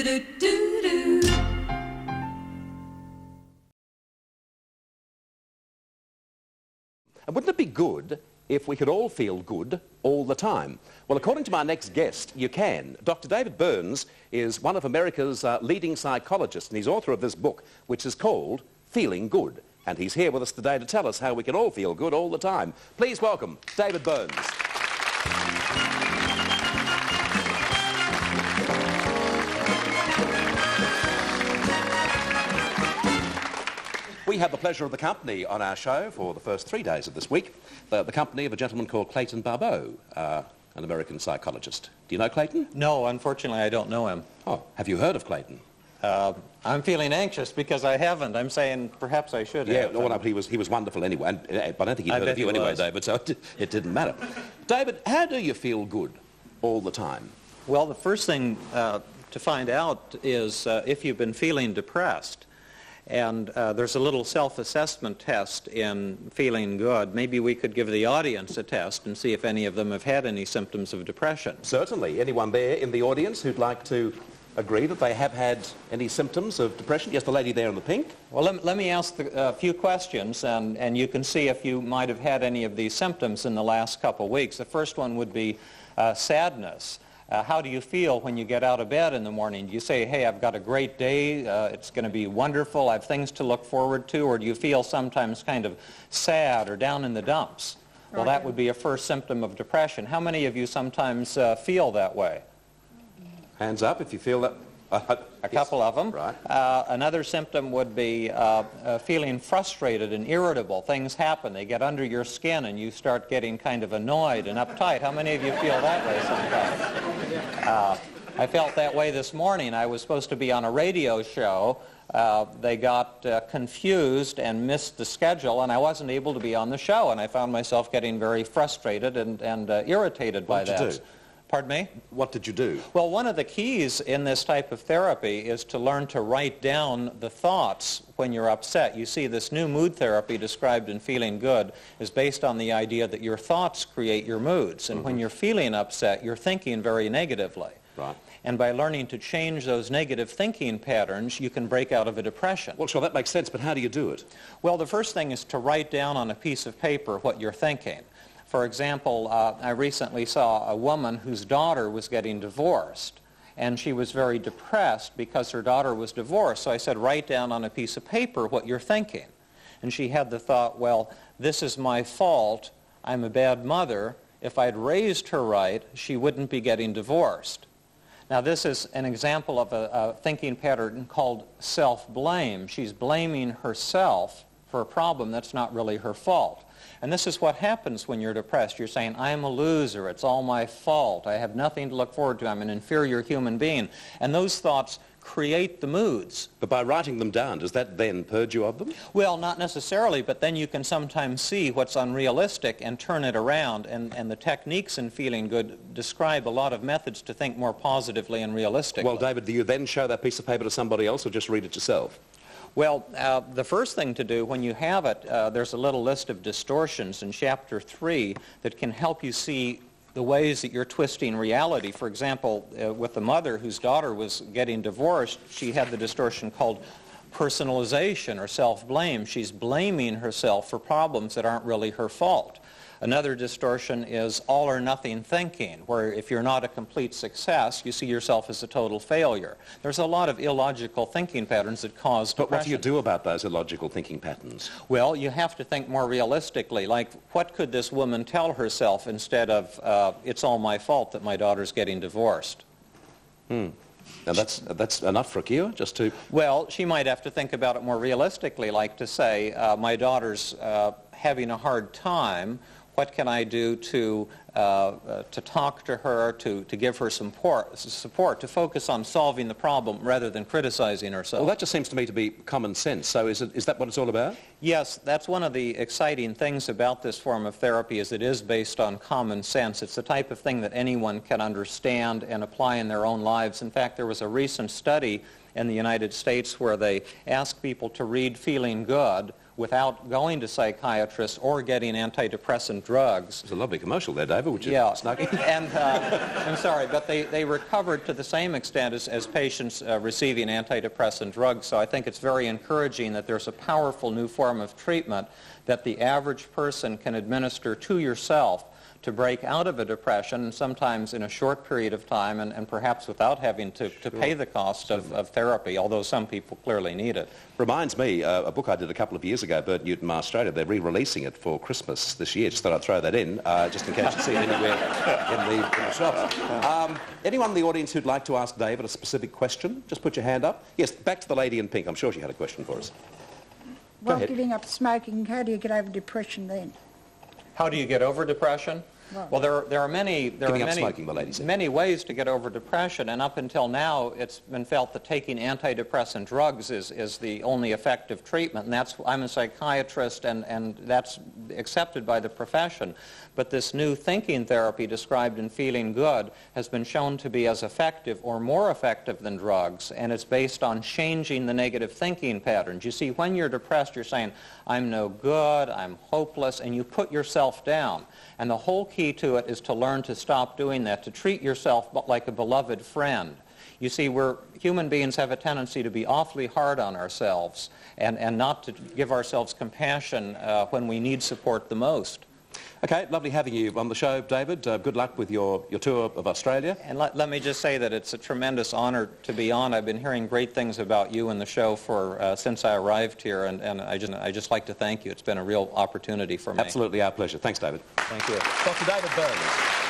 And wouldn't it be good if we could all feel good all the time? Well, according to my next guest, you can. Dr. David Burns is one of America's leading psychologists, and he's author of this book, which is called Feeling Good. And he's here with us today to tell us how we can all feel good all the time. Please welcome David Burns. We have the pleasure of the company on our show for the first 3 days of this week, the company of a gentleman called Clayton Barbeau, an American psychologist. Do you know Clayton? No, unfortunately, I don't know him. Oh, have you heard of Clayton? I'm feeling anxious because I haven't. I'm saying perhaps I should have. Yeah, well, he was wonderful anyway, but I don't think he heard of you anyway, David, so it didn't matter. David, how do you feel good all the time? Well, the first thing to find out is if you've been feeling depressed. And there's a little self-assessment test in feeling good. Maybe we could give the audience a test and see if any of them have had any symptoms of depression. Certainly. Anyone there in the audience who'd like to agree that they have had any symptoms of depression? Yes, the lady there in the pink. Well, let me ask a few questions, and you can see if you might have had any of these symptoms in the last couple of weeks. The first one would be sadness. How do you feel when you get out of bed in the morning? Do you say, hey, I've got a great day, it's going to be wonderful, I have things to look forward to, or do you feel sometimes kind of sad or down in the dumps? Well, that would be a first symptom of depression. How many of you sometimes feel that way? Hands up if you feel that. A couple of them. Right. Another symptom would be feeling frustrated and irritable. Things happen. They get under your skin and you start getting kind of annoyed and uptight. How many of you feel that way sometimes? I felt that way this morning. I was supposed to be on a radio show. They got confused and missed the schedule, and I wasn't able to be on the show, and I found myself getting very frustrated and irritated by that. What did you do? Pardon me? What did you do? Well, one of the keys in this type of therapy is to learn to write down the thoughts when you're upset. You see, this new mood therapy described in Feeling Good is based on the idea that your thoughts create your moods. And when you're feeling upset, you're thinking very negatively. Right. And by learning to change those negative thinking patterns, you can break out of a depression. Well, sure, that makes sense, but how do you do it? Well, the first thing is to write down on a piece of paper what you're thinking. For example, I recently saw a woman whose daughter was getting divorced, and she was very depressed because her daughter was divorced. So I said, write down on a piece of paper what you're thinking. And she had the thought, well, this is my fault. I'm a bad mother. If I'd raised her right, she wouldn't be getting divorced. Now, this is an example of a thinking pattern called self-blame. She's blaming herself for a problem that's not really her fault. And this is what happens when you're depressed. You're saying, I'm a loser, it's all my fault, I have nothing to look forward to, I'm an inferior human being. And those thoughts create the moods. But by writing them down, does that then purge you of them? Well, not necessarily, but then you can sometimes see what's unrealistic and turn it around. And the techniques in Feeling Good describe a lot of methods to think more positively and realistically. Well, David, do you then show that piece of paper to somebody else or just read it yourself? Well, the first thing to do when you have it, there's a little list of distortions in Chapter 3 that can help you see the ways that you're twisting reality. For example, with the mother whose daughter was getting divorced, she had the distortion called personalization or self-blame. She's blaming herself for problems that aren't really her fault. Another distortion is all or nothing thinking, where if you're not a complete success, you see yourself as a total failure. There's a lot of illogical thinking patterns that cause depression. But what do you do about those illogical thinking patterns? Well, you have to think more realistically, like what could this woman tell herself instead of, it's all my fault that my daughter's getting divorced? Now that's enough for a cure, just to... Well, she might have to think about it more realistically, like to say, my daughter's having a hard time. What can I do to talk to her, to give her some support, to focus on solving the problem rather than criticizing herself? Well, that just seems to me to be common sense. So is that what it's all about? Yes, that's one of the exciting things about this form of therapy is it is based on common sense. It's the type of thing that anyone can understand and apply in their own lives. In fact, there was a recent study in the United States where they asked people to read Feeling Good without going to psychiatrists or getting antidepressant drugs. It's a lovely commercial there, David, which is snug. And I'm sorry, but they recovered to the same extent as patients receiving antidepressant drugs. So I think it's very encouraging that there's a powerful new form of treatment that the average person can administer to yourself to break out of a depression, sometimes in a short period of time, and perhaps without having to pay the cost of therapy, although some people clearly need it. Reminds me, a book I did a couple of years ago, Bert Newton, Australia. They're re-releasing it for Christmas this year. Just thought I'd throw that in, just in case you see it anywhere in the shops. Anyone in the audience who'd like to ask David a specific question, just put your hand up. Yes, back to the lady in pink. I'm sure she had a question for us. While giving up smoking, how do you get over depression then? How do you get over depression? Well, there are many ways to get over depression, and up until now it's been felt that taking antidepressant drugs is the only effective treatment, and I'm a psychiatrist, and that's accepted by the profession. But this new thinking therapy described in Feeling Good has been shown to be as effective or more effective than drugs, and it's based on changing the negative thinking patterns. You see, when you're depressed, you're saying, I'm no good, I'm hopeless, and you put yourself down. And the whole key to it is to learn to stop doing that, to treat yourself like a beloved friend. You see, human beings have a tendency to be awfully hard on ourselves and not to give ourselves compassion when we need support the most. Okay, lovely having you on the show, David. Good luck with your tour of Australia. And let me just say that it's a tremendous honor to be on. I've been hearing great things about you and the show since I arrived here, and I just like to thank you. It's been a real opportunity for me. Absolutely our pleasure. Thanks, David. Thank you. Dr. David Burns.